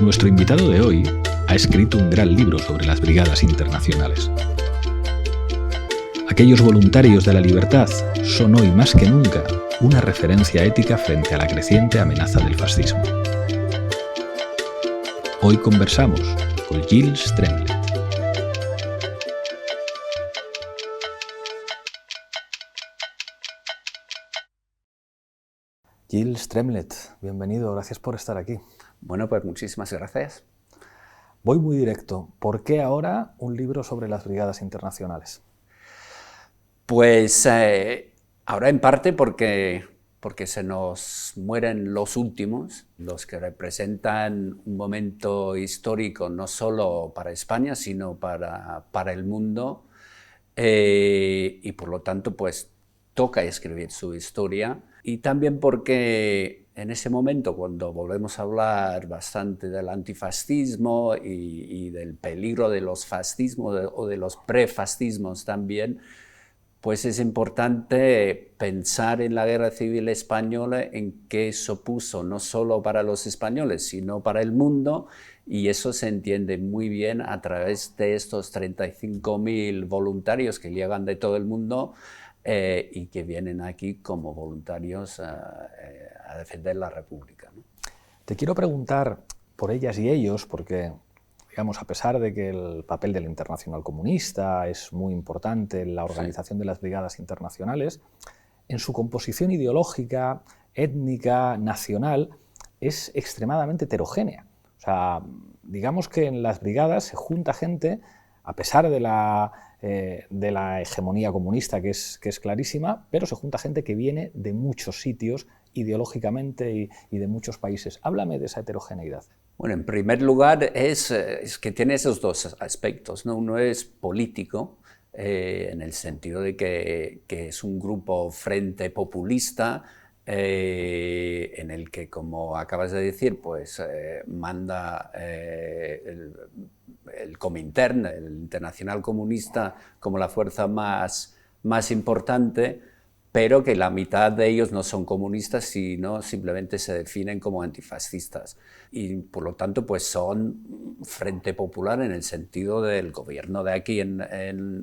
Nuestro invitado de hoy ha escrito un gran libro sobre las brigadas internacionales. Aquellos voluntarios de la libertad son hoy más que nunca una referencia ética frente a la creciente amenaza del fascismo. Hoy conversamos con Gilles Tremlett. Gilles Tremlett, bienvenido, gracias por estar aquí. Bueno, pues muchísimas gracias. Voy muy directo. ¿Por qué ahora un libro sobre las brigadas internacionales? Pues ahora en parte porque se nos mueren los últimos, los que representan un momento histórico no solo para España, sino para el mundo, y por lo tanto pues toca escribir su historia, y también porque en ese momento, cuando volvemos a hablar bastante del antifascismo y del peligro de los fascismos o de los prefascismos también, pues es importante pensar en la Guerra Civil Española, en qué supuso no solo para los españoles, sino para el mundo, y eso se entiende muy bien a través de estos 35.000 voluntarios que llegan de todo el mundo y que vienen aquí como voluntarios a defender la República, ¿no? Te quiero preguntar por ellas y ellos, porque digamos, a pesar de que el papel del Internacional Comunista es muy importante en la organización de las brigadas internacionales, en su composición ideológica, étnica, nacional, es extremadamente heterogénea. O sea, digamos que en las brigadas se junta gente, a pesar de la hegemonía comunista que es clarísima, pero se junta gente que viene de muchos sitios ideológicamente y de muchos países. Háblame de esa heterogeneidad. Bueno, en primer lugar es que tiene esos dos aspectos, ¿no? Uno es político, en el sentido de que es un grupo frente populista, en el que, como acabas de decir, pues manda el Comintern, el Internacional Comunista, como la fuerza más importante, pero que la mitad de ellos no son comunistas, sino simplemente se definen como antifascistas. Y por lo tanto, pues son Frente Popular en el sentido del gobierno de aquí en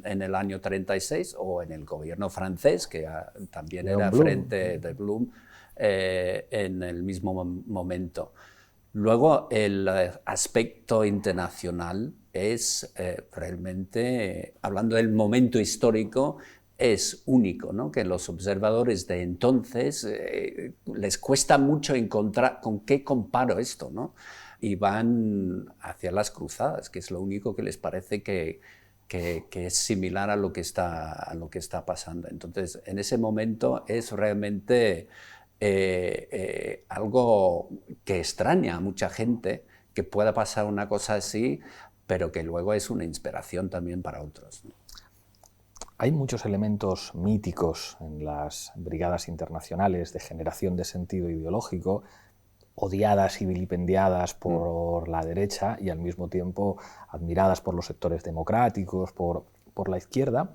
el año 36, o en el gobierno francés, que también era Frente de Blum en el mismo momento. Luego, el aspecto internacional es realmente, hablando del momento histórico, es único, ¿no? Que los observadores de entonces les cuesta mucho encontrar con qué comparo esto, ¿no? Y van hacia las cruzadas, que es lo único que les parece que es similar a lo que está pasando. Entonces, en ese momento es realmente algo que extraña a mucha gente, que pueda pasar una cosa así, pero que luego es una inspiración también para otros, ¿no? Hay muchos elementos míticos en las brigadas internacionales de generación de sentido ideológico, odiadas y vilipendiadas por la derecha y al mismo tiempo admiradas por los sectores democráticos, por la izquierda.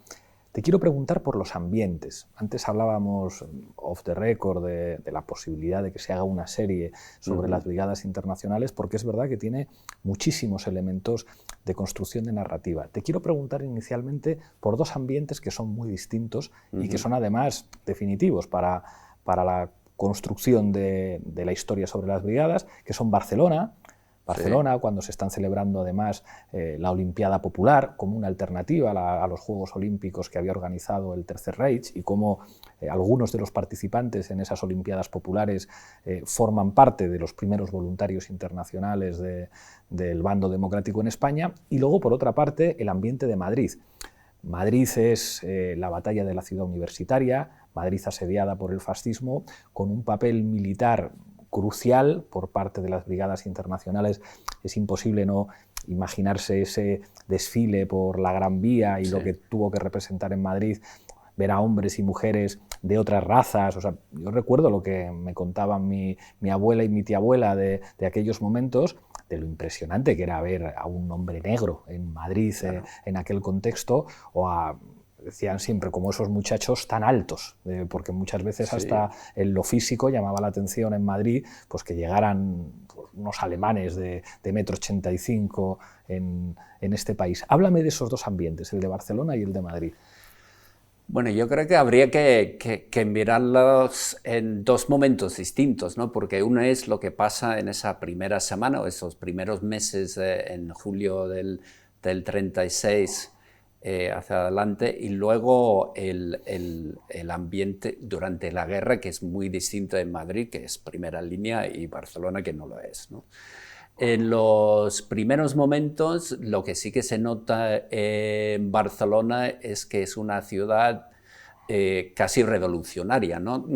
Te quiero preguntar por los ambientes. Antes hablábamos off the record de la posibilidad de que se haga una serie sobre las brigadas internacionales, porque es verdad que tiene muchísimos elementos de construcción de narrativa. Te quiero preguntar inicialmente por dos ambientes que son muy distintos y que son además definitivos para la construcción de la historia sobre las brigadas, que son Barcelona, cuando se están celebrando además la Olimpiada Popular como una alternativa a los Juegos Olímpicos que había organizado el Tercer Reich, y cómo algunos de los participantes en esas Olimpiadas Populares forman parte de los primeros voluntarios internacionales del bando democrático en España. Y luego, por otra parte, el ambiente de Madrid. Madrid es la batalla de la ciudad universitaria, Madrid asediada por el fascismo, con un papel militar crucial por parte de las brigadas internacionales. Es imposible no imaginarse ese desfile por la Gran Vía y lo que tuvo que representar en Madrid, ver a hombres y mujeres de otras razas. O sea, yo recuerdo lo que me contaban mi abuela y mi tía abuela de aquellos momentos, de lo impresionante que era ver a un hombre negro en Madrid, en aquel contexto, o a decían siempre, como esos muchachos tan altos, porque muchas veces hasta en lo físico llamaba la atención en Madrid pues que llegaran unos alemanes de 1,85 m en este país. Háblame de esos dos ambientes, el de Barcelona y el de Madrid. Bueno, yo creo que habría que mirarlos en dos momentos distintos, ¿no? Porque uno es lo que pasa en esa primera semana o esos primeros meses en julio del 36 hacia adelante, y luego el ambiente durante la guerra, que es muy distinto en Madrid, que es primera línea, y Barcelona, que no lo es, ¿no? En los primeros momentos, lo que sí que se nota en Barcelona es que es una ciudad casi revolucionaria, ¿no?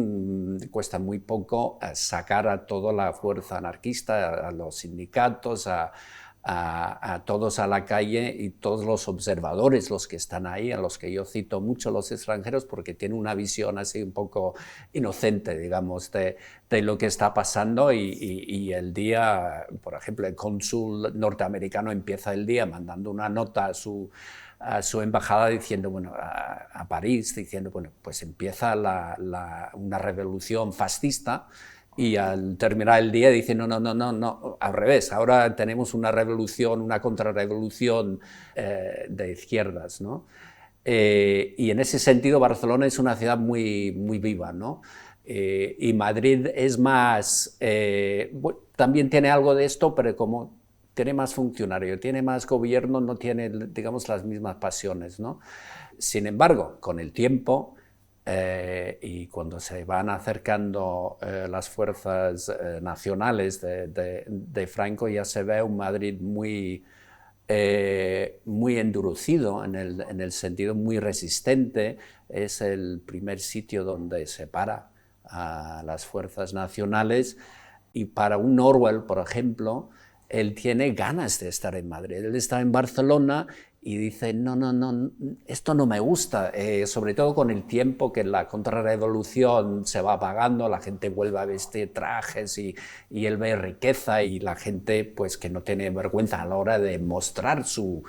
Cuesta muy poco sacar a toda la fuerza anarquista, a los sindicatos, a todos a la calle, y todos los observadores, los que están ahí, a los que yo cito mucho, los extranjeros, porque tienen una visión así un poco inocente, digamos, de lo que está pasando, y el día, por ejemplo, el cónsul norteamericano empieza el día mandando una nota a su embajada diciendo, bueno, a París, diciendo, bueno, pues empieza una revolución fascista. Y al terminar el día dice, no, al revés, ahora tenemos una revolución, una contrarrevolución de izquierdas, ¿no? Y en ese sentido Barcelona es una ciudad muy, muy viva, ¿no? Y Madrid es más, bueno, también tiene algo de esto, pero como tiene más funcionario, tiene más gobierno, no tiene, digamos, las mismas pasiones, ¿no? Sin embargo, con el tiempo, y cuando se van acercando las fuerzas nacionales de Franco, ya se ve un Madrid muy endurecido, en el sentido muy resistente. Es el primer sitio donde se para a las fuerzas nacionales, y para un Orwell, por ejemplo, él tiene ganas de estar en Madrid. Él está en Barcelona y dice, no, esto no me gusta, sobre todo con el tiempo que la contrarrevolución se va apagando, la gente vuelve a vestir trajes, y él ve riqueza, y la gente pues que no tiene vergüenza a la hora de mostrar su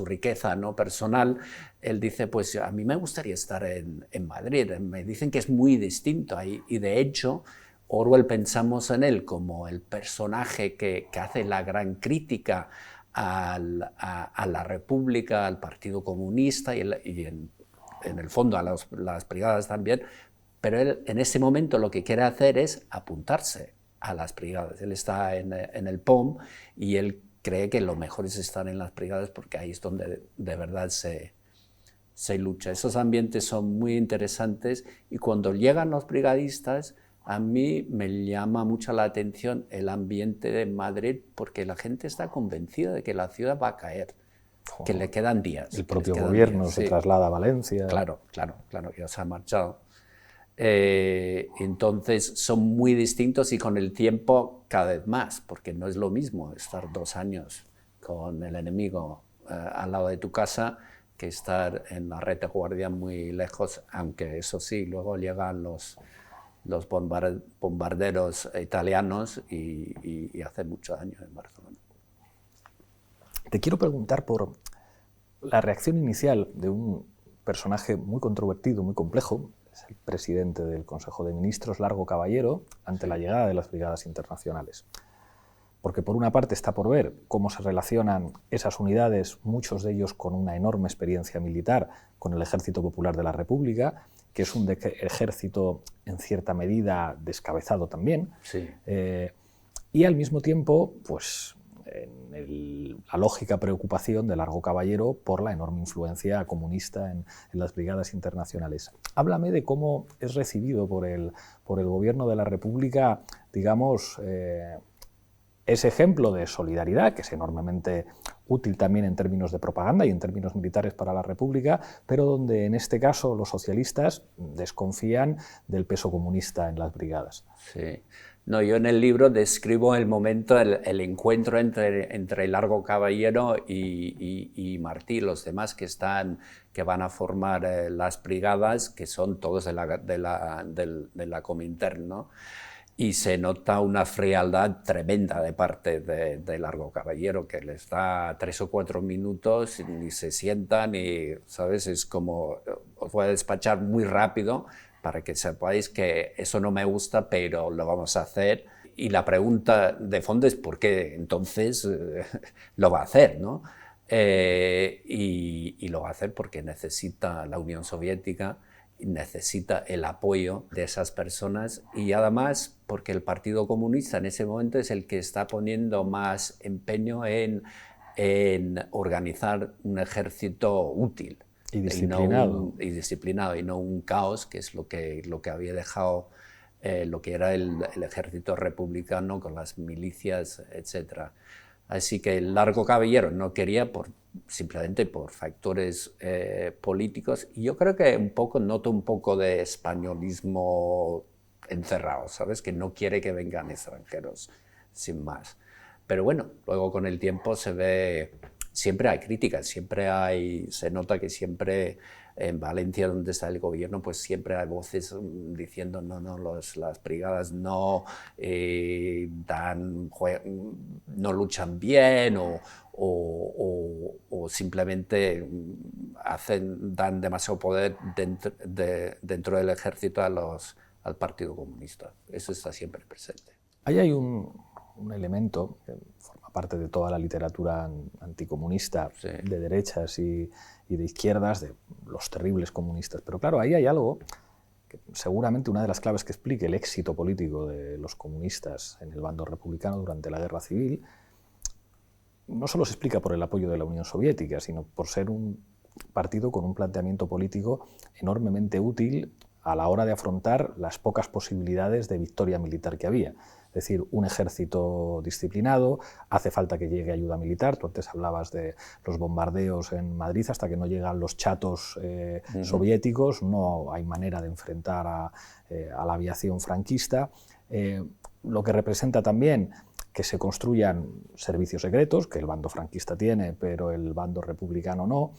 riqueza, ¿no?, personal. Él dice, pues a mí me gustaría estar en Madrid, me dicen que es muy distinto ahí, y de hecho Orwell pensamos en él como el personaje que hace la gran crítica a la República, al Partido Comunista, y en el fondo a las brigadas también, pero él en ese momento lo que quiere hacer es apuntarse a las brigadas. Él está en el POM, y él cree que lo mejor es estar en las brigadas, porque ahí es donde de verdad se lucha. Esos ambientes son muy interesantes, y cuando llegan los brigadistas, a mí me llama mucho la atención el ambiente de Madrid, porque la gente está convencida de que la ciudad va a caer, que le quedan días. El propio gobierno se traslada a Valencia. Claro, ya se ha marchado. Entonces son muy distintos, y con el tiempo cada vez más, porque no es lo mismo estar 2 años con el enemigo al lado de tu casa que estar en la retaguardia muy lejos, aunque eso sí, luego llegan los bombarderos italianos y hace mucho daño en Barcelona. Te quiero preguntar por la reacción inicial de un personaje muy controvertido, muy complejo, es el presidente del Consejo de Ministros, Largo Caballero, ante la llegada de las brigadas internacionales. Porque por una parte está por ver cómo se relacionan esas unidades, muchos de ellos con una enorme experiencia militar, con el Ejército Popular de la República, que es un ejército en cierta medida descabezado también, sí. Y al mismo tiempo, pues, la lógica preocupación de Largo Caballero por la enorme influencia comunista en las brigadas internacionales. Háblame de cómo es recibido por el gobierno de la República, digamos, ese ejemplo de solidaridad, que es enormemente útil también en términos de propaganda y en términos militares para la República, pero donde en este caso los socialistas desconfían del peso comunista en las brigadas. Sí. No, yo en el libro describo el momento, el encuentro entre Largo Caballero y Martí, los demás que van a formar las brigadas, que son todos de la Comintern, ¿no? y se nota una frialdad tremenda de parte de Largo Caballero, que les da 3 o 4 minutos y ni se sientan y, ¿sabes? Es como, os voy a despachar muy rápido para que sepáis que eso no me gusta, pero lo vamos a hacer. Y la pregunta de fondo es por qué entonces lo va a hacer, ¿no? Y lo va a hacer porque necesita la Unión Soviética, necesita el apoyo de esas personas y además porque el Partido Comunista en ese momento es el que está poniendo más empeño en organizar un ejército útil y disciplinado. y disciplinado y no un caos, que es lo que había dejado lo que era el ejército republicano con las milicias, etc. Así que el Largo Caballero no quería simplemente por factores políticos, y yo creo que noto un poco de españolismo encerrado, ¿sabes? Que no quiere que vengan extranjeros, sin más. Pero bueno, luego con el tiempo se ve, siempre hay críticas, se nota que siempre en Valencia, donde está el gobierno, pues siempre hay voces diciendo no, las brigadas no no luchan bien o simplemente dan demasiado poder dentro del ejército al Partido Comunista. Eso está siempre presente. Ahí hay un elemento que forma parte de toda la literatura anticomunista, sí, de derechas y de izquierdas, de los terribles comunistas. Pero claro, ahí hay algo que seguramente una de las claves que explique el éxito político de los comunistas en el bando republicano durante la Guerra Civil no solo se explica por el apoyo de la Unión Soviética, sino por ser un partido con un planteamiento político enormemente útil a la hora de afrontar las pocas posibilidades de victoria militar que había. Es decir, un ejército disciplinado, hace falta que llegue ayuda militar. Tú antes hablabas de los bombardeos en Madrid, hasta que no llegan los chatos soviéticos, no hay manera de enfrentar a la aviación franquista. Lo que representa también que se construyan servicios secretos, que el bando franquista tiene, pero el bando republicano no.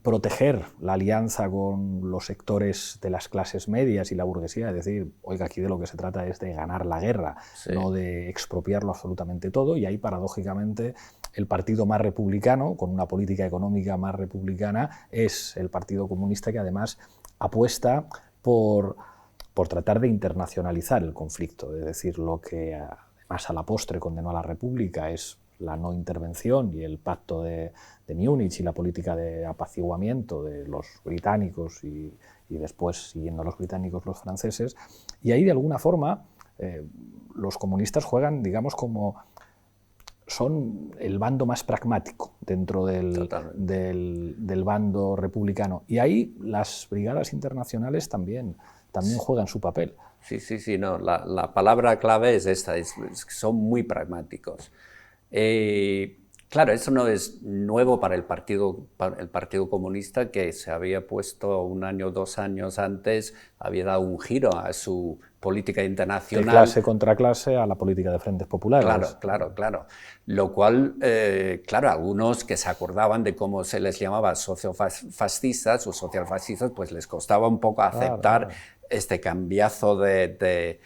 Proteger la alianza con los sectores de las clases medias y la burguesía, es decir, oiga, aquí de lo que se trata es de ganar la guerra, sí, no de expropiarlo absolutamente todo, y ahí paradójicamente el partido más republicano, con una política económica más republicana, es el Partido Comunista, que además apuesta por tratar de internacionalizar el conflicto, es decir, lo que además a la postre condenó a la República es la no intervención y el pacto de Múnich y la política de apaciguamiento de los británicos y después, siguiendo a los británicos, los franceses. Y ahí, de alguna forma, los comunistas juegan, digamos, como son el bando más pragmático dentro del bando republicano. Y ahí las brigadas internacionales también juegan su papel. Sí, no, la palabra clave es esta, son muy pragmáticos. Claro, eso no es nuevo para el Partido Comunista, que se había puesto 1 año, 2 años antes, había dado un giro a su política internacional. De clase contra clase a la política de frentes populares. Claro. Lo cual, claro, algunos que se acordaban de cómo se les llamaba sociofascistas o socialfascistas, pues les costaba un poco aceptar este cambiazo de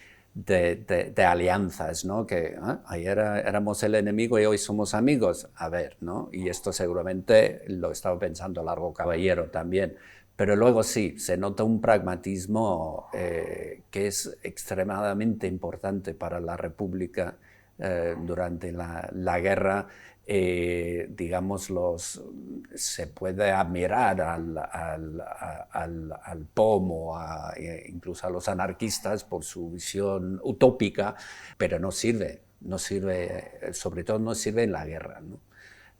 alianzas, ¿no? Que ayer éramos el enemigo y hoy somos amigos. A ver, ¿no? Y esto seguramente lo estaba pensando Largo Caballero también. Pero luego sí, se nota un pragmatismo que es extremadamente importante para la República durante la guerra. Digamos, se puede admirar al POM incluso a los anarquistas por su visión utópica, pero no sirve, sobre todo no sirve en la guerra, ¿no?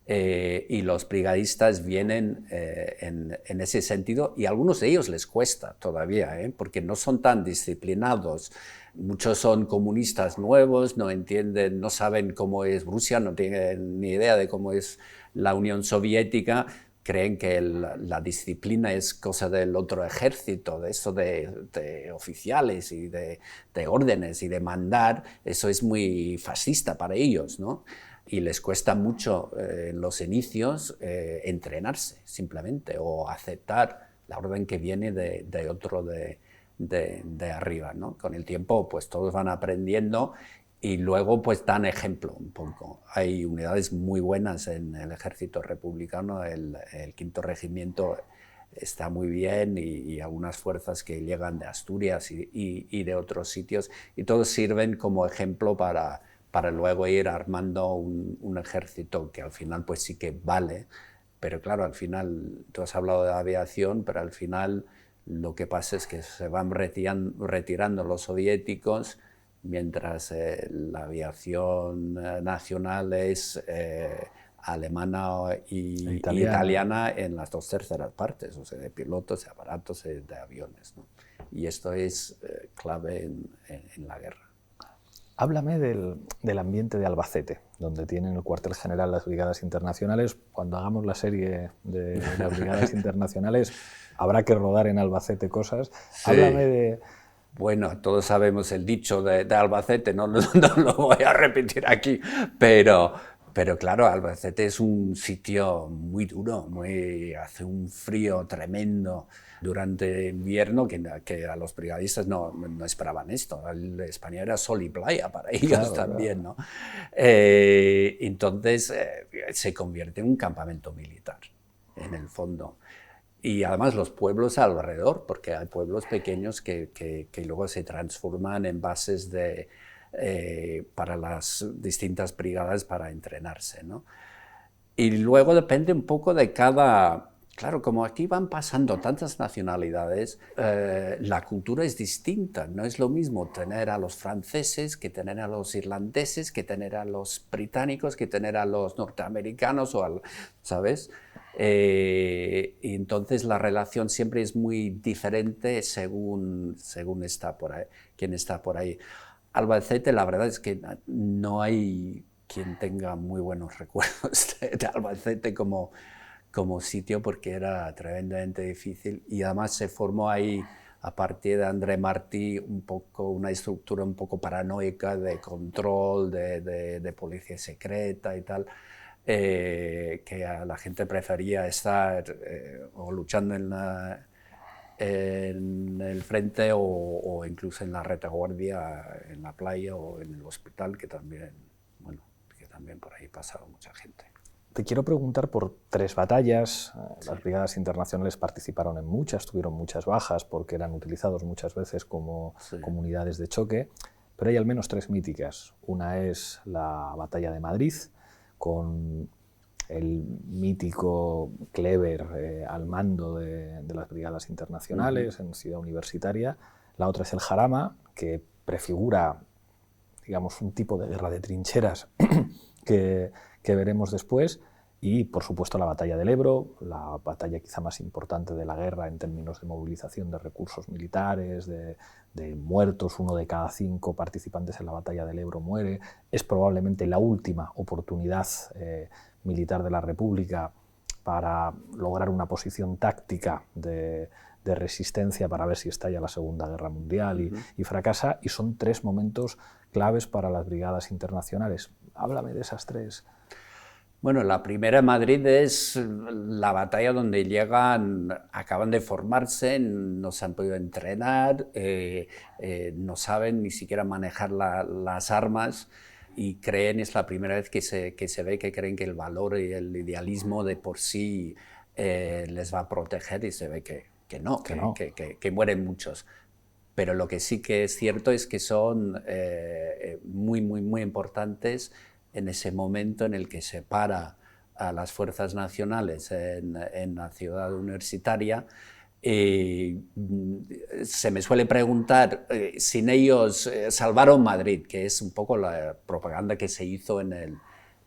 Y los brigadistas vienen en ese sentido, y a algunos de ellos les cuesta todavía, porque no son tan disciplinados. Muchos son comunistas nuevos, no entienden, no saben cómo es Rusia, no tienen ni idea de cómo es la Unión Soviética, creen que la disciplina es cosa del otro ejército, de eso de oficiales y de órdenes y de mandar, eso es muy fascista para ellos, ¿no? Y les cuesta mucho en los inicios entrenarse simplemente o aceptar la orden que viene de otro de arriba, ¿no? Con el tiempo, pues todos van aprendiendo y luego pues dan ejemplo un poco. Hay unidades muy buenas en el ejército republicano, el quinto regimiento está muy bien y algunas fuerzas que llegan de Asturias y de otros sitios, y todos sirven como ejemplo para luego ir armando un ejército que al final pues sí que vale, pero claro, al final, tú has hablado de aviación, pero al final lo que pasa es que se van retirando los soviéticos, mientras la aviación nacional es alemana y italiana en las 2/3 partes, o sea, de pilotos, de aparatos, de aviones, ¿no? Y esto es clave en la guerra. Háblame del ambiente de Albacete, donde tienen el cuartel general las brigadas internacionales. Cuando hagamos la serie de las brigadas internacionales, habrá que rodar en Albacete cosas. Sí. Háblame de... Bueno, todos sabemos el dicho de Albacete, no lo voy a repetir aquí, pero claro, Albacete es un sitio muy duro, hace un frío tremendo durante invierno que a los brigadistas no esperaban esto. España era sol y playa para ellos, claro, también, claro, ¿no? Entonces se convierte en un campamento militar, en el fondo. Y además los pueblos alrededor, porque hay pueblos pequeños que luego se transforman en bases para las distintas brigadas para entrenarse, ¿no? Y luego depende un poco de cada... Claro, como aquí van pasando tantas nacionalidades, la cultura es distinta. No es lo mismo tener a los franceses que tener a los irlandeses, que tener a los británicos, que tener a los norteamericanos, ¿sabes? Y entonces la relación siempre es muy diferente según está por ahí, quién está por ahí. Albacete, la verdad es que no hay quien tenga muy buenos recuerdos de Albacete como sitio, porque era tremendamente difícil, y además se formó ahí a partir de André Martí una estructura un poco paranoica de control, de policía secreta y tal. Que a la gente prefería estar o luchando en el frente o incluso en la retaguardia, en la playa o en el hospital, que también por ahí pasaba mucha gente. Te quiero preguntar por 3 batallas. Las brigadas internacionales participaron en muchas, tuvieron muchas bajas porque eran utilizados muchas veces como unidades de choque, pero hay al menos 3 míticas. Una es la batalla de Madrid, con el mítico Kleber al mando de las brigadas internacionales en Ciudad Universitaria. La otra es el Jarama, que prefigura, digamos, un tipo de guerra de trincheras que veremos después, y por supuesto la batalla del Ebro, la batalla quizá más importante de la guerra en términos de movilización de recursos militares, de muertos. 1 de cada 5 participantes en la batalla del Ebro muere. Es probablemente la última oportunidad militar de la República para lograr una posición táctica de resistencia para ver si estalla la Segunda Guerra Mundial y fracasa, y son 3 momentos claves para las brigadas internacionales. Háblame de esas 3. Bueno, la primera en Madrid es la batalla donde acaban de formarse, no se han podido entrenar, no saben ni siquiera manejar las armas, y es la primera vez que se ve que creen que el valor y el idealismo de por sí les va a proteger, y se ve que no, que mueren muchos. Pero lo que sí que es cierto es que son muy, muy, muy importantes en ese momento en el que se para a las fuerzas nacionales en la ciudad universitaria. Se me suele preguntar, sin ellos salvaron Madrid, que es un poco la propaganda que se hizo en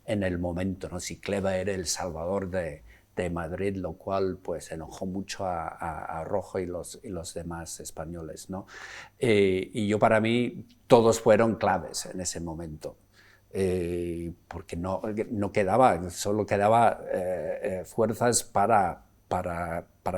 el momento, ¿no? Si Kleber era el salvador de Madrid, lo cual pues enojó mucho a Rojo y los demás españoles, ¿no? Y para mí todos fueron claves en ese momento. Porque no quedaba, solo quedaba fuerzas para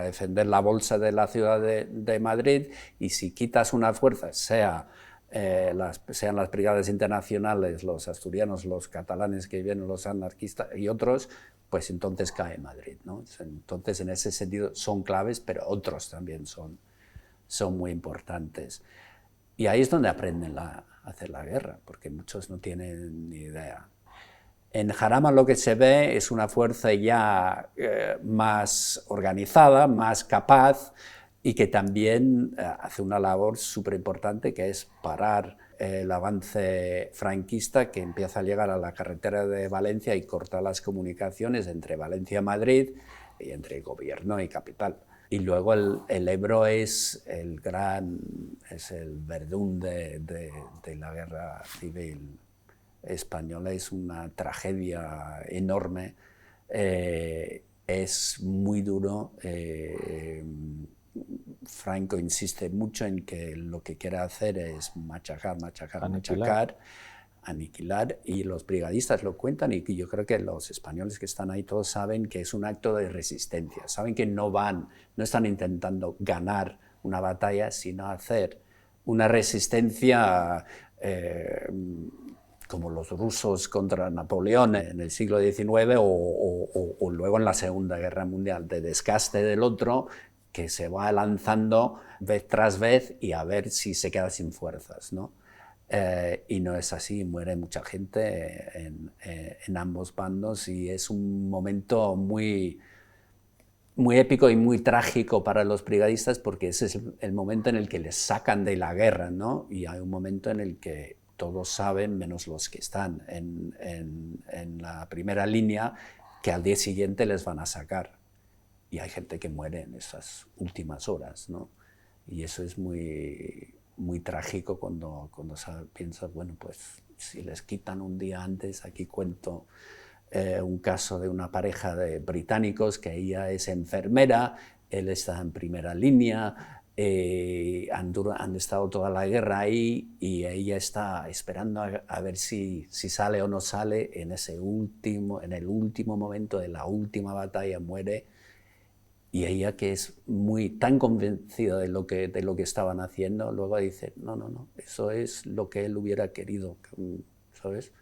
defender la bolsa de la ciudad de Madrid, y si quitas una fuerza, sean las brigadas internacionales, los asturianos, los catalanes que vienen, los anarquistas y otros, pues entonces cae Madrid, ¿no? Entonces, en ese sentido son claves, pero otros también son son muy importantes. Y ahí es donde aprenden a hacer la guerra, porque muchos no tienen ni idea. En Jarama lo que se ve es una fuerza ya más organizada, más capaz, y que también hace una labor súper importante, que es parar el avance franquista que empieza a llegar a la carretera de Valencia y corta las comunicaciones entre Valencia y Madrid y entre gobierno y capital. Y luego el Ebro es el verdún de la guerra civil española, es una tragedia enorme, es muy duro. Franco insiste mucho en que lo que quiere hacer es machacar, aniquilar, y los brigadistas lo cuentan, y yo creo que los españoles que están ahí todos saben que es un acto de resistencia, saben que no están intentando ganar una batalla, sino hacer una resistencia como los rusos contra Napoleón en el siglo XIX o luego en la Segunda Guerra Mundial, de desgaste del otro, que se va lanzando vez tras vez y a ver si se queda sin fuerzas, ¿no? Y no es así, muere mucha gente en ambos bandos, y es un momento muy épico y muy trágico para los brigadistas, porque ese es el momento en el que les sacan de la guerra, ¿no? Y hay un momento en el que todos saben, menos los que están en la primera línea, que al día siguiente les van a sacar. Y hay gente que muere en esas últimas horas, ¿no? Y eso es muy, muy trágico cuando piensas, bueno, pues si les quitan un día antes. Aquí cuento un caso de una pareja de británicos que ella es enfermera, él está en primera línea, han estado toda la guerra ahí, y ella está esperando a ver si sale o no sale. En el último momento de la última batalla muere. Y ella, que es tan convencida de lo que estaban haciendo, luego dice, no, eso es lo que él hubiera querido, ¿sabes?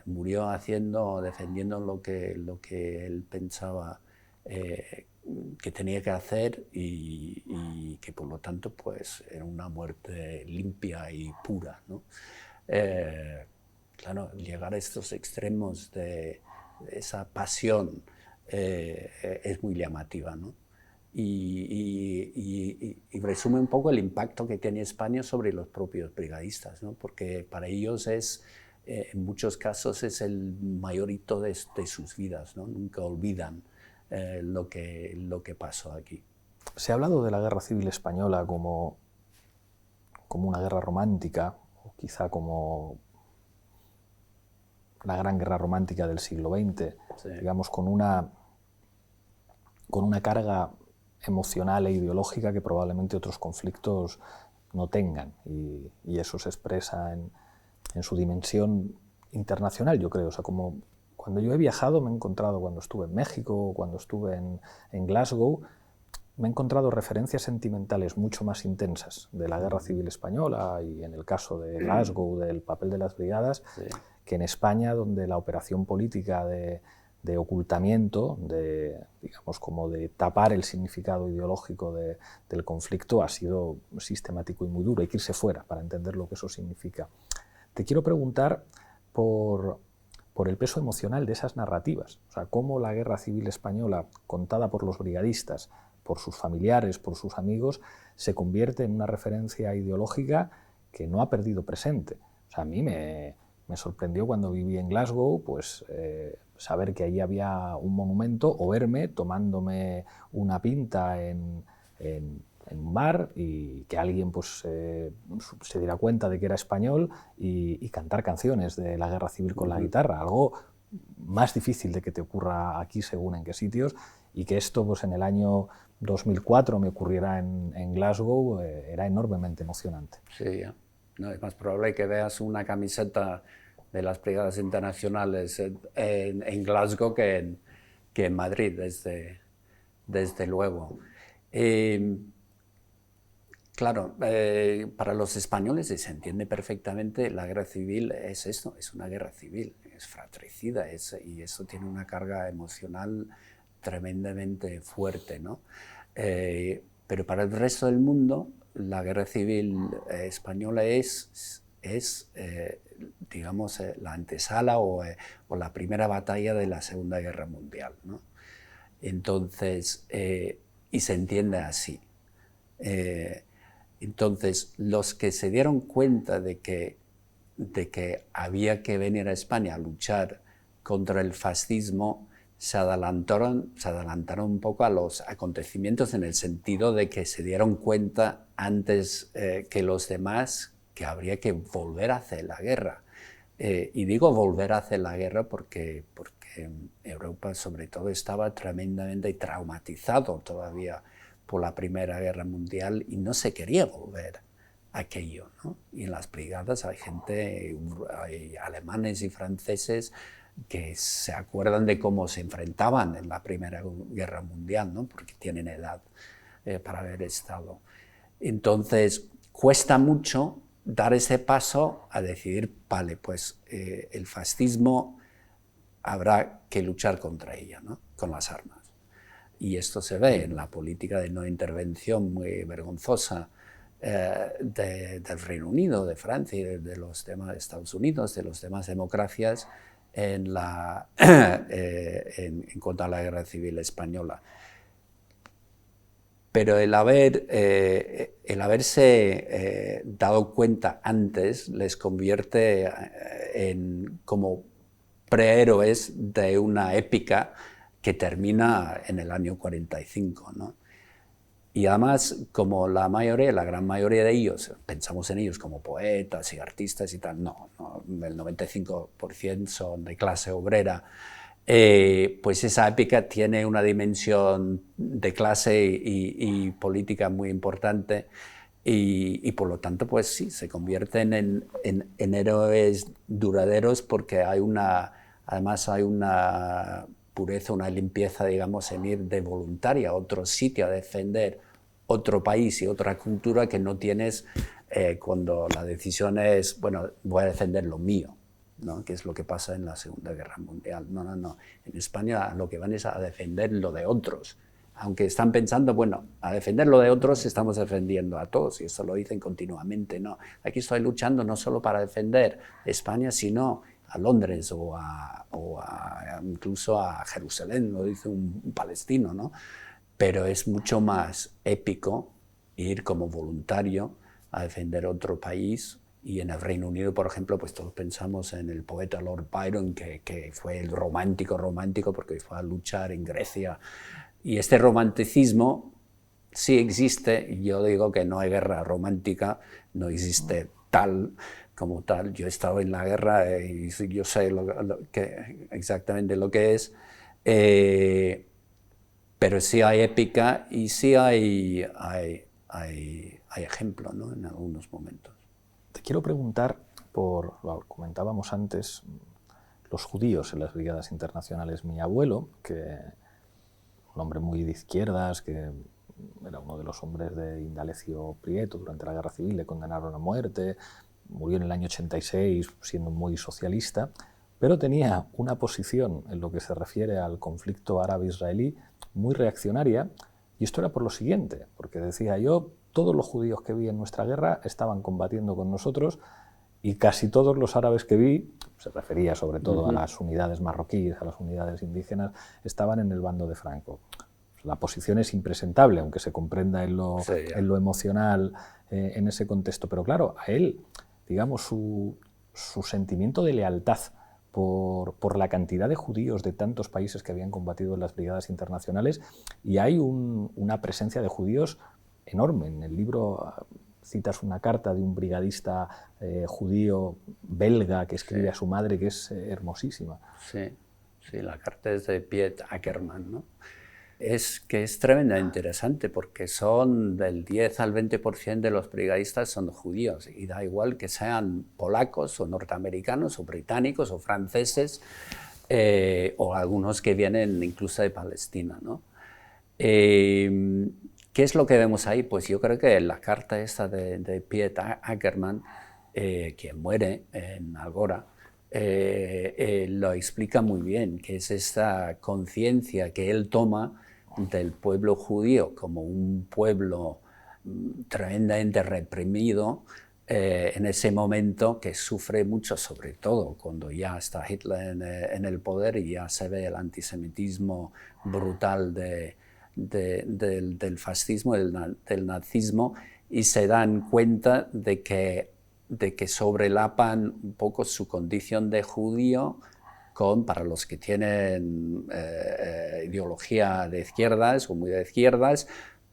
Murió defendiendo lo que él pensaba que tenía que hacer, y que por lo tanto pues era una muerte limpia y pura, ¿no? Claro, llegar a estos extremos de esa pasión es muy llamativa, ¿no? Y resume un poco el impacto que tiene España sobre los propios brigadistas, ¿no? Porque para ellos en muchos casos es el mayor hito de sus vidas, ¿no? Nunca olvidan lo que pasó aquí. Se ha hablado de la Guerra Civil Española como una guerra romántica, o quizá como la gran guerra romántica del siglo XX, sí, digamos, con una carga emocional e ideológica que probablemente otros conflictos no tengan, y eso se expresa en su dimensión internacional, yo creo. O sea, como cuando yo he viajado me he encontrado, cuando estuve en México, cuando estuve en Glasgow, me he encontrado referencias sentimentales mucho más intensas de la Guerra Civil Española, y en el caso de Glasgow, del papel de las brigadas, sí, que en España, donde la operación política de ocultamiento, digamos, como de tapar el significado ideológico del conflicto, ha sido sistemático y muy duro. Hay que irse fuera para entender lo que eso significa. Te quiero preguntar por el peso emocional de esas narrativas. O sea, cómo la Guerra Civil Española, contada por los brigadistas, por sus familiares, por sus amigos, se convierte en una referencia ideológica que no ha perdido presente. O sea, a mí me sorprendió cuando viví en Glasgow, pues saber que allí había un monumento, o verme tomándome una pinta en un bar, y que alguien pues, se diera cuenta de que era español, y cantar canciones de la Guerra Civil con la guitarra, algo más difícil de que te ocurra aquí según en qué sitios, y que esto pues, en el año 2004 me ocurriera en Glasgow, era enormemente emocionante. Sí, no, es más probable que veas una camiseta de las Brigadas Internacionales en Glasgow que en Madrid, desde luego. Claro, para los españoles, y se entiende perfectamente, la guerra civil es esto, es una guerra civil, es fratricida, y eso tiene una carga emocional tremendamente fuerte, ¿no? pero para el resto del mundo la guerra civil española es digamos, la antesala o la primera batalla de la Segunda Guerra Mundial, ¿no? Entonces, y se entiende así. Entonces, los que se dieron cuenta de que había que venir a España a luchar contra el fascismo, se adelantaron un poco a los acontecimientos, en el sentido de que se dieron cuenta antes que los demás que habría que volver a hacer la guerra. Y digo volver a hacer la guerra porque Europa, sobre todo, estaba tremendamente traumatizado todavía por la Primera Guerra Mundial y no se quería volver a aquello, ¿no? Y en las brigadas hay gente, hay alemanes y franceses que se acuerdan de cómo se enfrentaban en la Primera Guerra Mundial, ¿no? Porque tienen edad para haber estado. Entonces, cuesta mucho dar ese paso a decidir, vale, pues el fascismo habrá que luchar contra ella, ¿no? Con las armas. Y esto se ve en la política de no intervención muy vergonzosa del Reino Unido, de Francia y de los demás de Estados Unidos, de las demás democracias en contra la guerra civil española. Pero el haberse dado cuenta antes les convierte como prehéroes de una épica que termina en el año 45, ¿no? Y además, como la gran mayoría de ellos, pensamos en ellos como poetas y artistas y tal, no, el 95% son de clase obrera, pues esa épica tiene una dimensión de clase y política muy importante, y por lo tanto, pues sí, se convierten en héroes duraderos, porque además hay una pureza, una limpieza, digamos, en ir de voluntaria a otro sitio a defender otro país y otra cultura que no tienes cuando la decisión es, bueno, voy a defender lo mío, ¿no? Que es lo que pasa en la Segunda Guerra Mundial. No. En España lo que van es a defender lo de otros. Aunque están pensando, bueno, a defender lo de otros estamos defendiendo a todos, y eso lo dicen continuamente. No, aquí estoy luchando no solo para defender España, sino a Londres o incluso a Jerusalén, lo dice un palestino, ¿no? Pero es mucho más épico ir como voluntario a defender otro país. Y en el Reino Unido, por ejemplo, pues todos pensamos en el poeta Lord Byron, que fue el romántico, porque fue a luchar en Grecia. Y este romanticismo sí existe. Yo digo que no hay guerra romántica, no existe tal como tal. Yo he estado en la guerra y yo sé exactamente lo que es, pero sí hay épica y sí hay ejemplo, ¿no? En algunos momentos. Te quiero preguntar lo comentábamos antes, los judíos en las brigadas internacionales. Mi abuelo, un hombre muy de izquierdas, que era uno de los hombres de Indalecio Prieto durante la Guerra Civil, le condenaron a muerte, murió en el año 86 siendo muy socialista, pero tenía una posición en lo que se refiere al conflicto árabe-israelí muy reaccionaria, y esto era por lo siguiente, porque decía: todos los judíos que vi en nuestra guerra estaban combatiendo con nosotros, y casi todos los árabes que vi, se refería sobre todo a las unidades marroquíes, a las unidades indígenas, estaban en el bando de Franco. La posición es impresentable, aunque se comprenda en lo emocional en ese contexto. Pero claro, a él, digamos, su sentimiento de lealtad por la cantidad de judíos de tantos países que habían combatido en las brigadas internacionales, y hay una presencia de judíos enorme. En el libro citas una carta de un brigadista judío belga que escribe a su madre, que es hermosísima. Sí, la carta es de Piet Ackerman, ¿no? Es tremendamente interesante, porque son del 10 al 20% de los brigadistas son judíos, y da igual que sean polacos o norteamericanos o británicos o franceses, o algunos que vienen incluso de Palestina, ¿no? ¿Qué es lo que vemos ahí? Pues yo creo que la carta esta de Piet Ackerman, quien muere en Algora, lo explica muy bien, que es esta conciencia que él toma del pueblo judío como un pueblo tremendamente reprimido, en ese momento que sufre mucho, sobre todo cuando ya está Hitler en el poder y ya se ve el antisemitismo brutal del fascismo, del nazismo, y se dan cuenta de que sobrelapan un poco su condición de judío para los que tienen ideología de izquierdas o muy de izquierdas,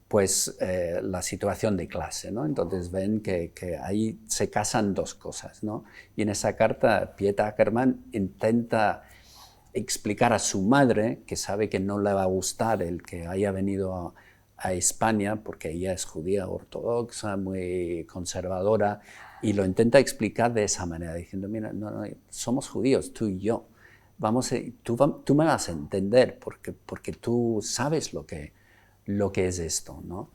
pues la situación de clase, ¿no? Entonces ven que ahí se casan dos cosas, ¿no? Y en esa carta Piet Ackerman intenta explicar a su madre, que sabe que no le va a gustar el que haya venido a España, porque ella es judía ortodoxa, muy conservadora, y lo intenta explicar de esa manera, diciendo, mira, no, somos judíos, tú y yo, tú me vas a entender, porque tú sabes lo que es esto, ¿no?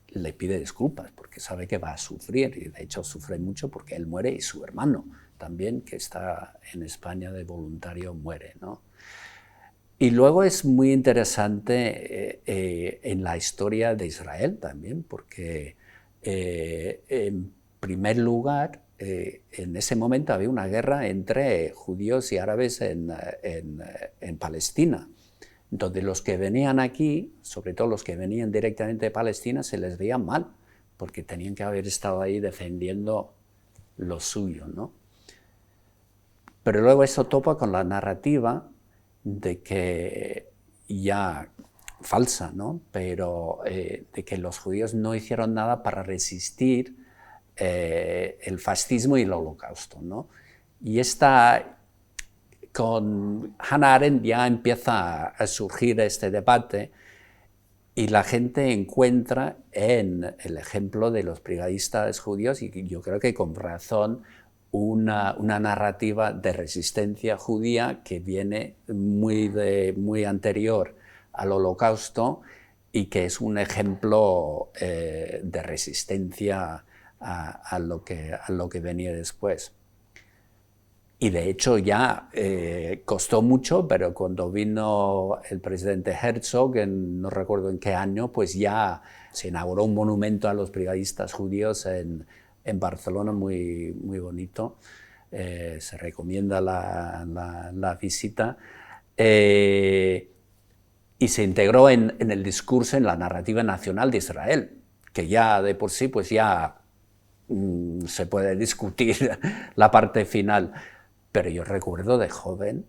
Le pide disculpas porque sabe que va a sufrir, y de hecho sufre mucho porque él muere y su hermano también, que está en España de voluntario, muere, ¿no? Y luego es muy interesante en la historia de Israel también, porque en primer lugar, en ese momento había una guerra entre judíos y árabes en Palestina. Entonces los que venían aquí, sobre todo los que venían directamente de Palestina, se les veía mal, porque tenían que haber estado ahí defendiendo lo suyo, ¿no? Pero luego eso topa con la narrativa de que ya falsa, ¿no? Pero de que los judíos no hicieron nada para resistir el fascismo y el holocausto, ¿no? Y con Hannah Arendt ya empieza a surgir este debate y la gente encuentra en el ejemplo de los brigadistas judíos, y yo creo que con razón, una narrativa de resistencia judía que viene muy anterior al Holocausto y que es un ejemplo de resistencia a lo que venía después. Y de hecho ya costó mucho, pero cuando vino el presidente Herzog, no recuerdo en qué año, pues ya se inauguró un monumento a los brigadistas judíos en Barcelona, muy bonito. Se recomienda la visita. Y se integró en el discurso, en la narrativa nacional de Israel, que ya de por sí pues ya se puede discutir la parte final. Pero yo recuerdo de joven,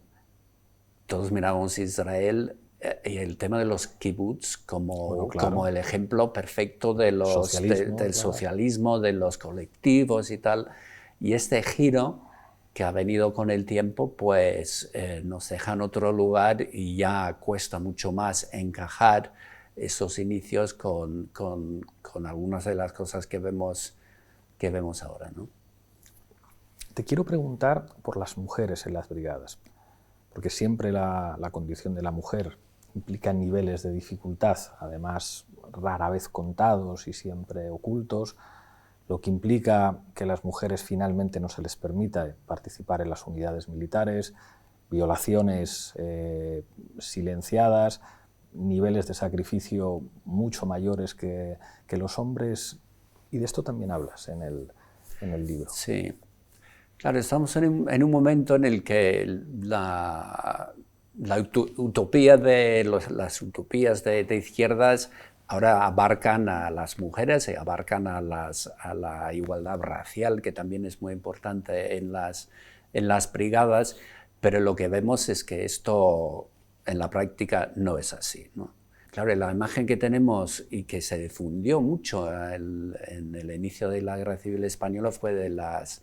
todos mirábamos Israel y el tema de los kibbutz como el ejemplo perfecto del socialismo, de los colectivos y tal. Y este giro que ha venido con el tiempo, pues nos deja en otro lugar y ya cuesta mucho más encajar esos inicios con algunas de las cosas que vemos ahora, ¿no? Te quiero preguntar por las mujeres en las brigadas, porque siempre la condición de la mujer implica niveles de dificultad, además rara vez contados y siempre ocultos, lo que implica que a las mujeres finalmente no se les permita participar en las unidades militares, violaciones silenciadas, niveles de sacrificio mucho mayores que los hombres, y de esto también hablas en el libro. Sí. Claro, estamos en un momento en el que las utopías de izquierdas ahora abarcan a las mujeres y abarcan a la igualdad racial, que también es muy importante en las brigadas, pero lo que vemos es que esto en la práctica no es así, ¿no? Claro, la imagen que tenemos y que se difundió mucho en el inicio de la Guerra Civil Española fue de las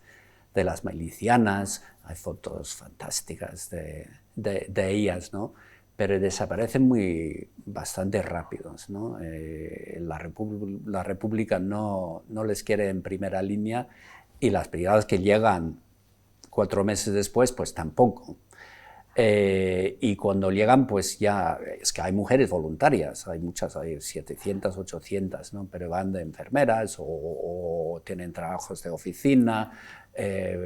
milicianas. Hay fotos fantásticas de ellas, ¿no? Pero desaparecen bastante rápidos, ¿no? La República no les quiere en primera línea, y las brigadas que llegan 4 meses después, pues tampoco. Y cuando llegan, pues ya, es que hay mujeres voluntarias, hay muchas, hay 700, 800, ¿no? Pero van de enfermeras o tienen trabajos de oficina,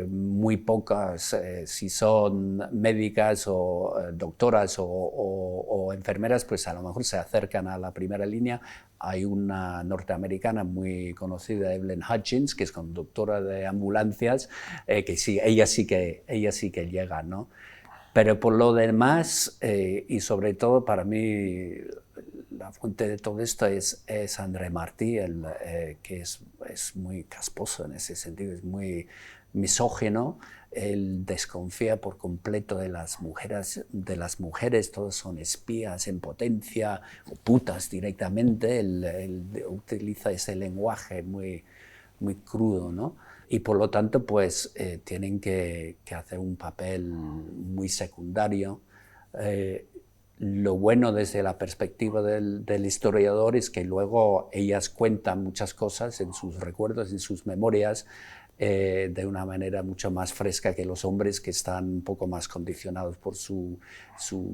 muy pocas, si son médicas o doctoras o enfermeras, pues a lo mejor se acercan a la primera línea. Hay una norteamericana muy conocida, Evelyn Hutchins, que es conductora de ambulancias, que sí, ella sí que llega, ¿no? Pero por lo demás, y sobre todo para mí, la fuente de todo esto es André Martí, que es muy casposo en ese sentido, es muy misógino. Él desconfía por completo de las mujeres, todos son espías en potencia, o putas directamente. Él utiliza ese lenguaje muy, muy crudo, ¿no? Y por lo tanto, pues tienen que hacer un papel muy secundario. Lo bueno desde la perspectiva del historiador es que luego ellas cuentan muchas cosas en sus recuerdos, en sus memorias, de una manera mucho más fresca que los hombres, que están un poco más condicionados por su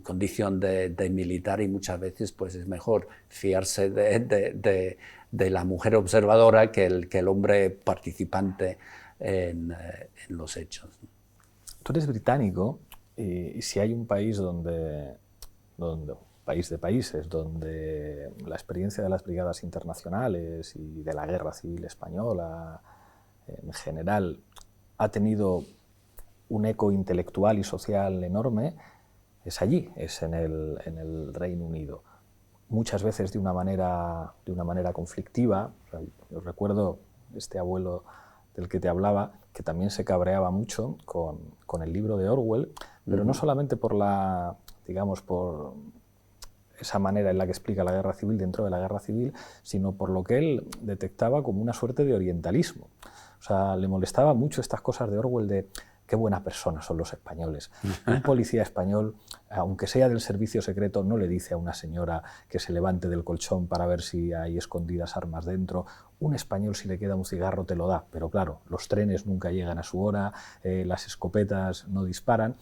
condición de militar, y muchas veces pues es mejor fiarse de la mujer observadora que el hombre participante en los hechos. Tú eres británico y si hay un país país de países, donde la experiencia de las brigadas internacionales y de la guerra civil española en general ha tenido un eco intelectual y social enorme, es allí, es en el Reino Unido. Muchas veces de una manera conflictiva. Yo recuerdo este abuelo del que te hablaba, que también se cabreaba mucho con el libro de Orwell, pero no solamente por por esa manera en la que explica la guerra civil dentro de la guerra civil, sino por lo que él detectaba como una suerte de orientalismo. O sea, le molestaba mucho estas cosas de Orwell de qué buena persona son los españoles. Un policía español, aunque sea del servicio secreto, no le dice a una señora que se levante del colchón para ver si hay escondidas armas dentro. Un español, si le queda un cigarro, te lo da. Pero claro, los trenes nunca llegan a su hora, las escopetas no disparan.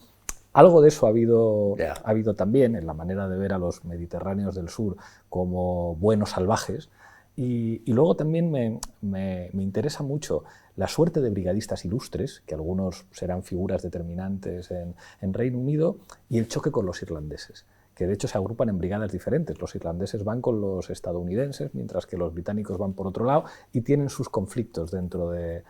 Algo de eso ha habido también en la manera de ver a los mediterráneos del sur como buenos salvajes. Y luego también me interesa mucho la suerte de brigadistas ilustres, que algunos serán figuras determinantes en Reino Unido, y el choque con los irlandeses, que de hecho se agrupan en brigadas diferentes. Los irlandeses van con los estadounidenses, mientras que los británicos van por otro lado, y tienen sus conflictos dentro de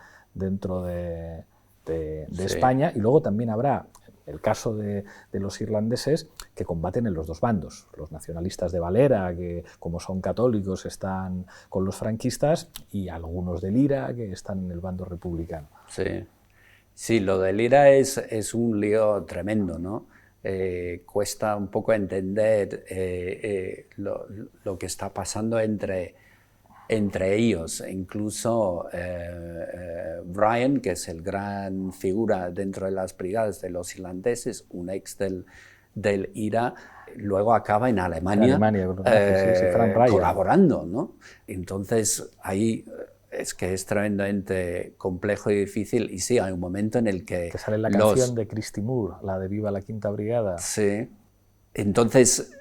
Sí. España. Y luego también habrá el caso de los irlandeses, que combaten en los dos bandos. Los nacionalistas de Valera, que como son católicos están con los franquistas, y algunos del IRA, que están en el bando republicano. Sí, sí, lo del IRA es un lío tremendo, ¿no? Cuesta un poco entender lo que está pasando entre ellos. Incluso Brian, que es el gran figura dentro de las brigadas de los irlandeses, un ex del IRA, luego acaba en Alemania, sí, Frank Ryan, colaborando, ¿no? Entonces ahí es que es tremendamente complejo y difícil, y sí, hay un momento en el que sale la canción de Christy Moore, la de Viva la Quinta Brigada. Sí, entonces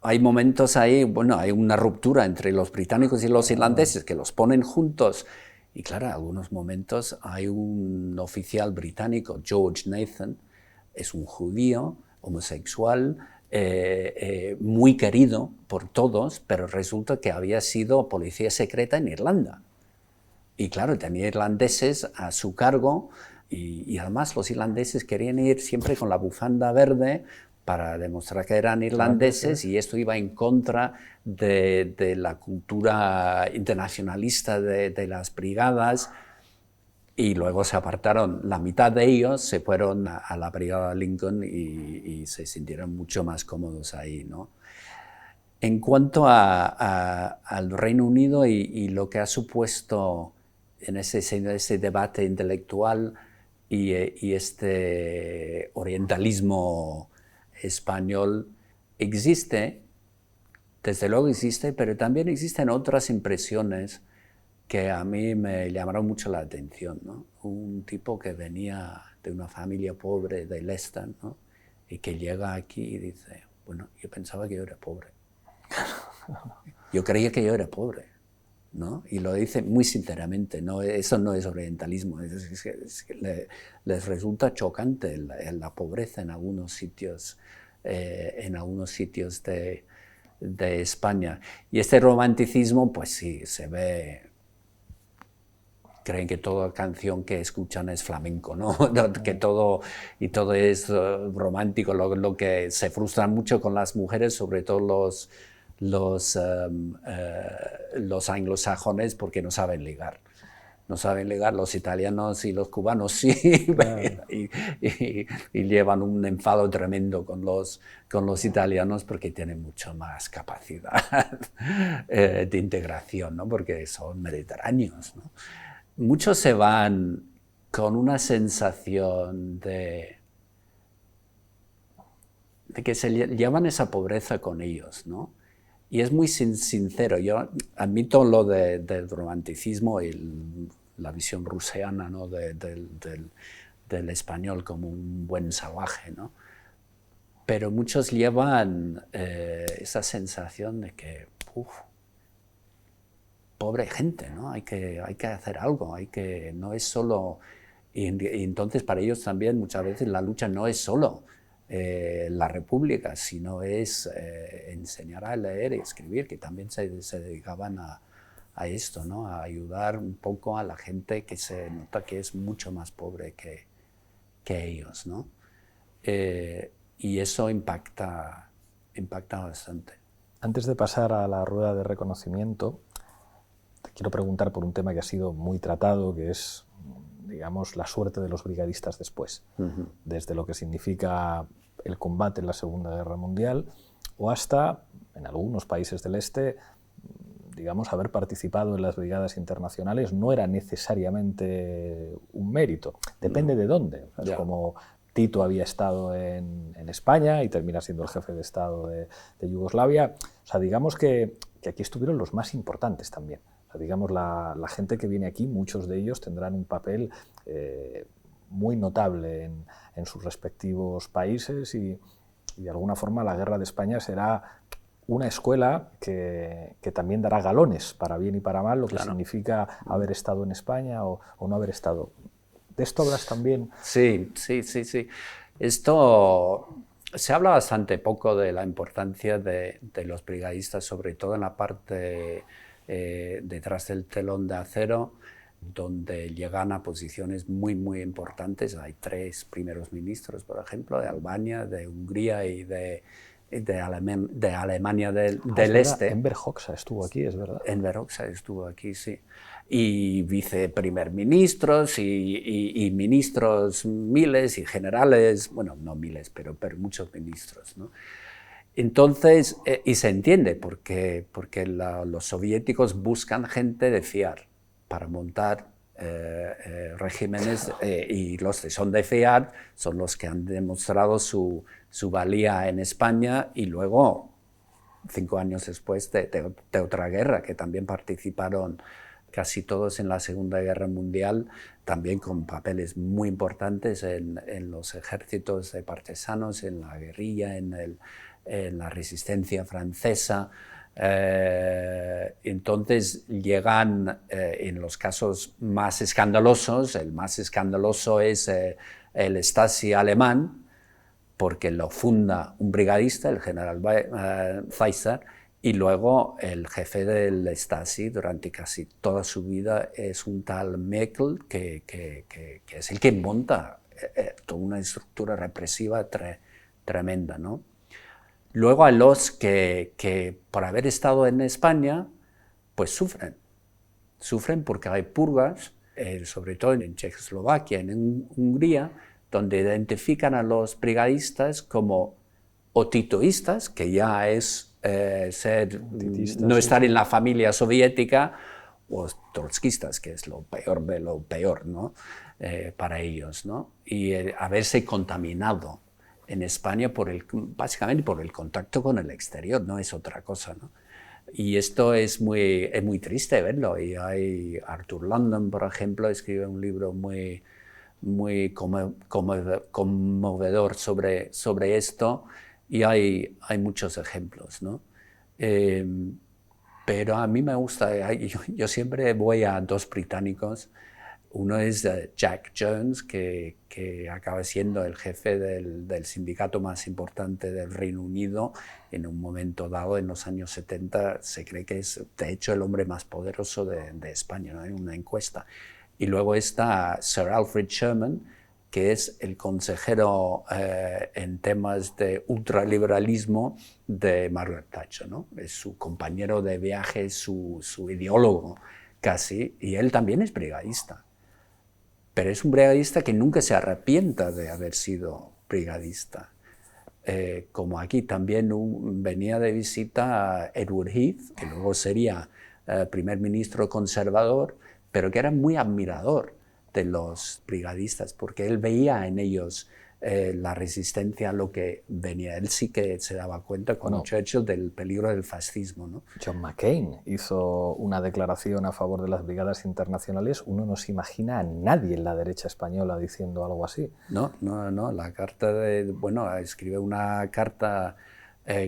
hay momentos ahí, bueno, hay una ruptura entre los británicos y los irlandeses que los ponen juntos, y claro, en algunos momentos hay un oficial británico, George Nathan, es un judío, homosexual, muy querido por todos, pero resulta que había sido policía secreta en Irlanda. Y claro, tenía irlandeses a su cargo, y además los irlandeses querían ir siempre con la bufanda verde para demostrar que eran irlandeses, y esto iba en contra de la cultura internacionalista de las brigadas. Y luego se apartaron, la mitad de ellos se fueron a la brigada Lincoln y se sintieron mucho más cómodos ahí, ¿no? En cuanto al Reino Unido y lo que ha supuesto en ese debate intelectual y este orientalismo español, desde luego existe, pero también existen otras impresiones que a mí me llamaron mucho la atención, ¿no? Un tipo que venía de una familia pobre de Leicester, ¿no? y que llega aquí y dice, bueno, yo pensaba que yo era pobre. Yo creía que yo era pobre, ¿no? Y lo dice muy sinceramente, ¿no? Eso no es orientalismo, es que les resulta chocante la pobreza en algunos sitios de España. Y este romanticismo, pues sí, se ve. Creen que toda canción que escuchan es flamenco, ¿no? Que todo es romántico, lo que se frustran mucho con las mujeres, sobre todo los anglosajones, porque no saben ligar. No saben ligar, los italianos y los cubanos sí, claro. y llevan un enfado tremendo con los italianos porque tienen mucho más capacidad de integración, ¿no? Porque son mediterráneos, ¿no? Muchos se van con una sensación de que se llevan esa pobreza con ellos, ¿no? Y es muy sincero. Yo admito lo del romanticismo y la visión rusiana, ¿no? del español como un buen salvaje, ¿no? Pero muchos llevan esa sensación de que, pobre gente, ¿no? Hay que hacer algo, no es solo. Y entonces para ellos también muchas veces la lucha no es solo la república, sino es enseñar a leer y escribir, que también se dedicaban a esto, ¿no? A ayudar un poco a la gente que se nota que es mucho más pobre que ellos, ¿no? Y eso impacta bastante. Antes de pasar a la rueda de reconocimiento, te quiero preguntar por un tema que ha sido muy tratado, que es, digamos, la suerte de los brigadistas después, desde lo que significa el combate en la Segunda Guerra Mundial o hasta, en algunos países del este, digamos, haber participado en las brigadas internacionales no era necesariamente un mérito, depende de dónde. Es como Tito había estado en España y termina siendo el jefe de Estado de Yugoslavia. O sea, digamos que aquí estuvieron los más importantes también. O sea, digamos, la gente que viene aquí, muchos de ellos tendrán un papel muy notable en sus respectivos países y de alguna forma la Guerra de España será una escuela que también dará galones para bien y para mal, lo que significa haber estado en España o no haber estado. ¿De esto hablas también? Sí. Esto se habla bastante poco de la importancia de los brigadistas, sobre todo en la parte detrás del telón de acero, donde llegan a posiciones muy, muy importantes. Hay 3 primeros ministros, por ejemplo, de Albania, de Hungría y de Alemania del Este. Enver Hoxha estuvo aquí, es verdad. Enver Hoxha estuvo aquí, sí. Y viceprimer ministros y ministros miles y generales, bueno, no miles, pero muchos ministros, ¿no? Entonces, y se entiende porque los soviéticos buscan gente de fiar para montar regímenes y los que son de fiar son los que han demostrado su valía en España y luego, 5 años después de otra guerra, que también participaron casi todos en la Segunda Guerra Mundial, también con papeles muy importantes en los ejércitos de partisanos, en la guerrilla, en la resistencia francesa. Entonces llegan en los casos más escandalosos, el más escandaloso es el Stasi alemán, porque lo funda un brigadista, el general Weisser, y luego el jefe del Stasi durante casi toda su vida es un tal Meckel, que es el que monta toda una estructura represiva tremenda, ¿no? Luego a los que por haber estado en España, pues sufren porque hay purgas, sobre todo en Checoslovaquia, en Hungría, donde identifican a los brigadistas como o titoístas, que ya es no estar en la familia soviética, o trotskistas, que es lo peor de lo peor, ¿no? Para ellos, ¿no? Y haberse contaminado en España básicamente por el contacto con el exterior, no es otra cosa, ¿no? Y esto es muy triste verlo. Y hay Arthur London, por ejemplo, escribe un libro muy conmovedor sobre esto, y hay muchos ejemplos, ¿no? Pero a mí me gusta, yo siempre voy a dos británicos. Uno es Jack Jones, que acaba siendo el jefe del sindicato más importante del Reino Unido. En un momento dado, en los años 70, se cree que es, de hecho, el hombre más poderoso de España, ¿no? En una encuesta. Y luego está Sir Alfred Sherman, que es el consejero en temas de ultraliberalismo de Margaret Thatcher, ¿no? Es su compañero de viaje, su ideólogo casi, y él también es brigadista. Pero es un brigadista que nunca se arrepienta de haber sido brigadista. Como aquí también venía de visita Edward Heath, que luego sería primer ministro conservador, pero que era muy admirador de los brigadistas, porque él veía en ellos la resistencia a lo que venía. Él sí que se daba cuenta, como Churchill, del peligro del fascismo, ¿no? John McCain hizo una declaración a favor de las brigadas internacionales. Uno no se imagina a nadie en la derecha española diciendo algo así. No, la carta escribe una carta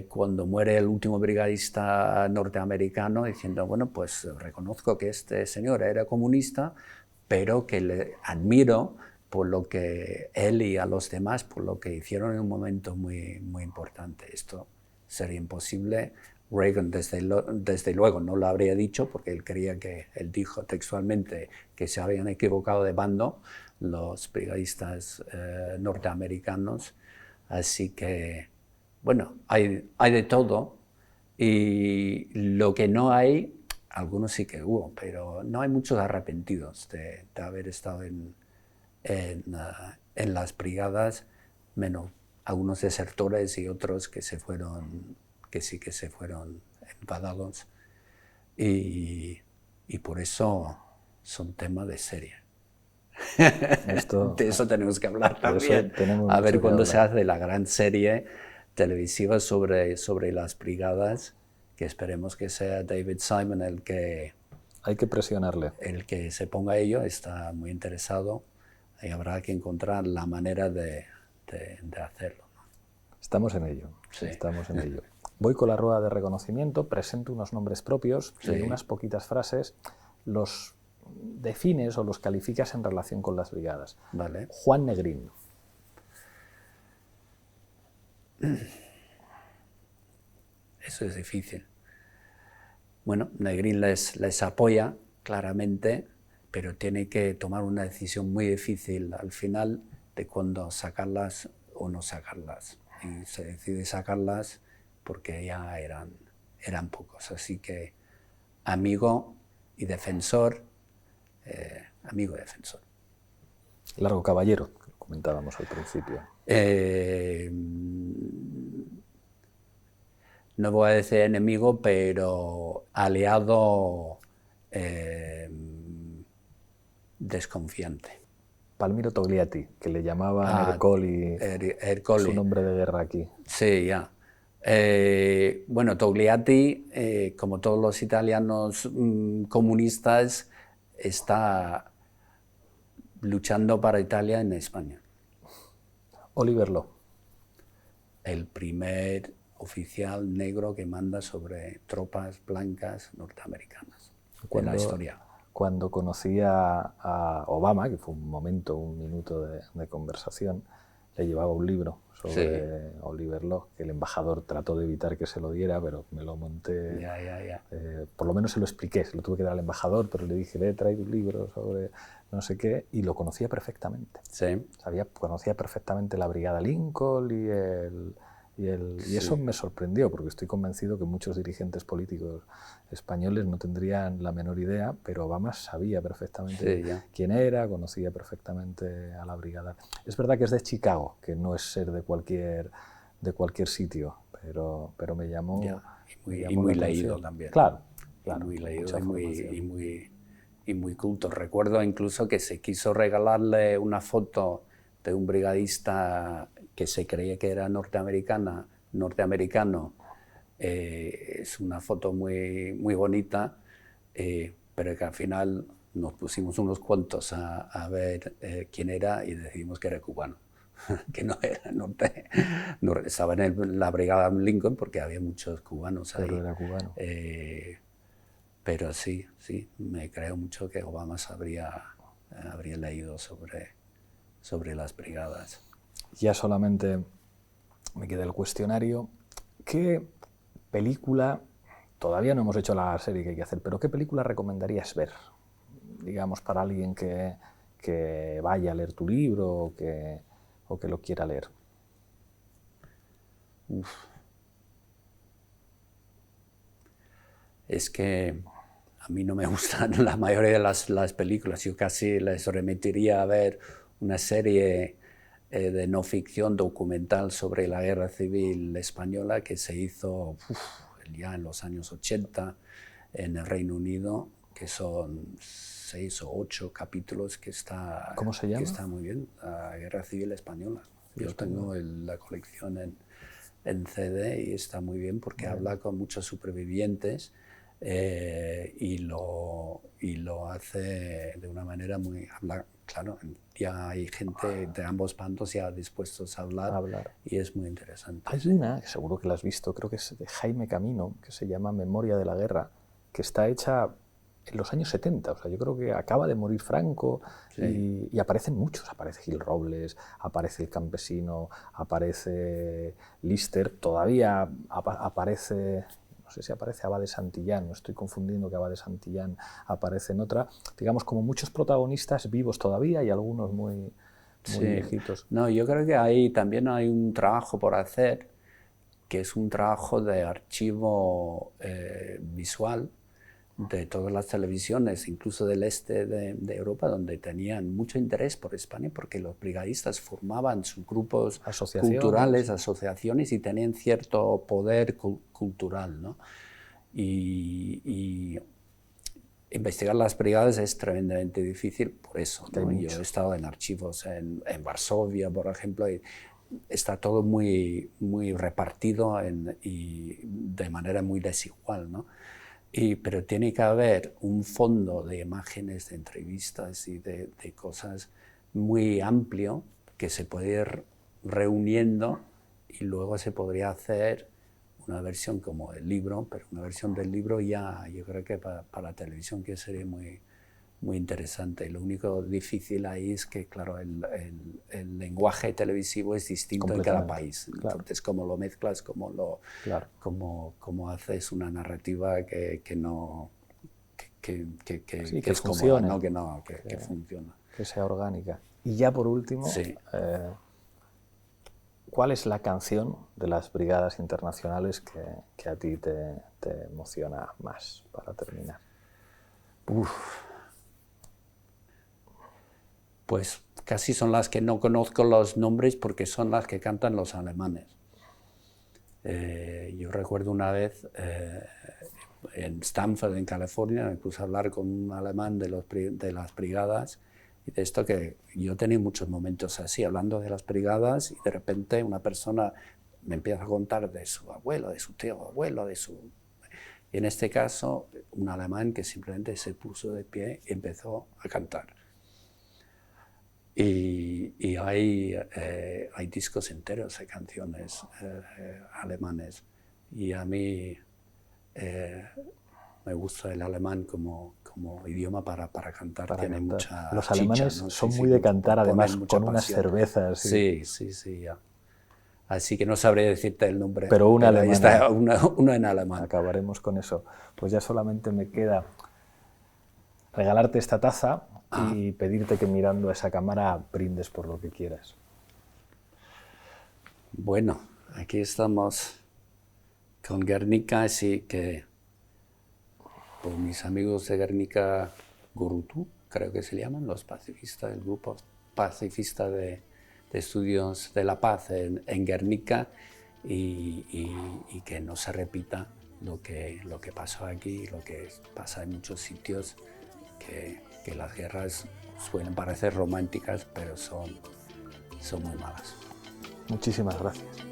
cuando muere el último brigadista norteamericano diciendo, bueno, pues reconozco que este señor era comunista, pero que le admiro por lo que él y a los demás, por lo que hicieron en un momento muy, muy importante. Esto sería imposible. Reagan, desde luego, no lo habría dicho, porque él dijo textualmente que se habían equivocado de bando los brigadistas norteamericanos. Así que, bueno, hay de todo. Y lo que no hay, algunos sí que hubo, pero no hay muchos arrepentidos de haber estado en las brigadas, menos algunos desertores y otros que sí que se fueron enfadados. Y por eso son temas de serie. De eso tenemos que hablar también. A ver cuándo se hace la gran serie televisiva sobre las brigadas, que esperemos que sea David Simon el que... Hay que presionarle. El que se ponga a ello, está muy interesado, y habrá que encontrar la manera de hacerlo. Estamos en ello, sí. Estamos en ello. Voy con la rueda de reconocimiento, presento unos nombres propios sí. Y en unas poquitas frases los defines o los calificas en relación con las brigadas. Vale. Juan Negrín. Eso es difícil. Bueno, Negrín les apoya claramente, pero tiene que tomar una decisión muy difícil al final de cuándo sacarlas o no sacarlas. Y se decide sacarlas porque ya eran pocos. Así que amigo y defensor. Largo Caballero, que comentábamos al principio. No voy a decir enemigo, pero aliado desconfiante. Palmiro Togliatti, que le llamaban Ercoli, su nombre de guerra aquí. Sí, ya. Bueno, Togliatti, como todos los italianos comunistas, está luchando para Italia en España. Oliver Law. El primer oficial negro que manda sobre tropas blancas norteamericanas en la historia. Cuando conocí a Obama, que fue un minuto de conversación, le llevaba un libro sobre Oliver Law, que el embajador trató de evitar que se lo diera, pero me lo monté. Por lo menos se lo expliqué, se lo tuve que dar al embajador, pero le dije, le he traído un libro sobre no sé qué, y lo conocía perfectamente. Sí. Conocía perfectamente la Brigada Lincoln y eso me sorprendió, porque estoy convencido que muchos dirigentes políticos españoles no tendrían la menor idea, pero Obama sabía perfectamente quién era, conocía perfectamente a la brigada. Es verdad que es de Chicago, que no es ser de cualquier sitio, pero me llamó... Y muy leído también. Claro. Muy leído y muy culto. Recuerdo incluso que se quiso regalarle una foto de un brigadista que se creía que era norteamericano. Es una foto muy, muy bonita, pero que al final nos pusimos unos cuantos a ver quién era y decidimos que era cubano, que no era norte, no, estaba en la brigada Lincoln porque había muchos cubanos ahí. Pero era cubano. Pero sí, me creo mucho que Obama habría leído sobre las brigadas. Ya solamente me queda el cuestionario. ¿Qué película, todavía no hemos hecho la serie que hay que hacer, pero qué película recomendarías ver? Digamos, para alguien que vaya a leer tu libro o que lo quiera leer. Uf. Es que a mí no me gustan la mayoría de las películas. Yo casi les remitiría a ver una serie de no ficción documental sobre la Guerra Civil Española que se hizo ya en los años 80 en el Reino Unido, que son 6 o 8 capítulos que está, ¿Cómo se llama? Que está muy bien, la Guerra Civil Española. Yo tengo la colección en CD y está muy bien porque habla con muchos supervivientes y lo hace de una manera muy... Claro, ya hay gente de ambos bandos ya dispuestos a hablar. Y es muy interesante. Hay una, que seguro que la has visto, creo que es de Jaime Camino, que se llama Memoria de la Guerra, que está hecha en los años 70, o sea, yo creo que acaba de morir Franco y aparecen muchos, aparece Gil Robles, aparece el campesino, aparece Lister, todavía aparece, no sé si aparece Abad de Santillán, no estoy confundiendo que Abad de Santillán aparece en otra, digamos como muchos protagonistas vivos todavía y algunos muy viejitos. No, yo creo que ahí también hay un trabajo por hacer, que es un trabajo de archivo visual, de todas las televisiones, incluso del este de Europa, donde tenían mucho interés por España, porque los brigadistas formaban sus grupos culturales, asociaciones, y tenían cierto poder cultural, ¿no? Y investigar las brigadas es tremendamente difícil por eso, ¿no? Yo he estado en archivos en Varsovia, por ejemplo, y está todo muy repartido y de manera muy desigual, ¿no? Pero tiene que haber un fondo de imágenes, de entrevistas y de cosas muy amplio que se puede ir reuniendo y luego se podría hacer una versión como el libro, pero una versión del libro ya yo creo que para la televisión que sería muy interesante. Lo único difícil ahí es que, claro, el lenguaje televisivo es distinto en cada país. Entonces, cómo lo mezclas, cómo haces una narrativa que funcione, cómoda, que funciona. Que sea orgánica. Y ya por último, ¿cuál es la canción de las brigadas internacionales que a ti te emociona más, para terminar? Pues casi son las que no conozco los nombres porque son las que cantan los alemanes. Yo recuerdo una vez en Stanford, en California, me puse a hablar con un alemán de las brigadas y de esto que yo tenía muchos momentos así, hablando de las brigadas y de repente una persona me empieza a contar de su abuelo, de su tío abuelo, de su... Y en este caso, un alemán que simplemente se puso de pie y empezó a cantar. Y hay discos enteros de canciones alemanes. Y a mí me gusta el alemán como idioma para cantar. Tiene mucha Los alemanes chicha, ¿no? son muy de cantar, además, con unas cervezas. Sí, ya. Así que no sabré decirte el nombre. Pero una alemana. Ahí está una en alemán. Acabaremos con eso. Pues ya solamente me queda regalarte esta taza y pedirte que mirando a esa cámara brindes por lo que quieras. Bueno, aquí estamos con Guernica, así que por mis amigos de Guernica Gurutu, creo que se llaman, los pacifistas, el grupo pacifista de estudios de la paz en Guernica, y que no se repita lo que pasó aquí, lo que pasa en muchos sitios, que las guerras suelen parecer románticas, pero son muy malas. Muchísimas gracias.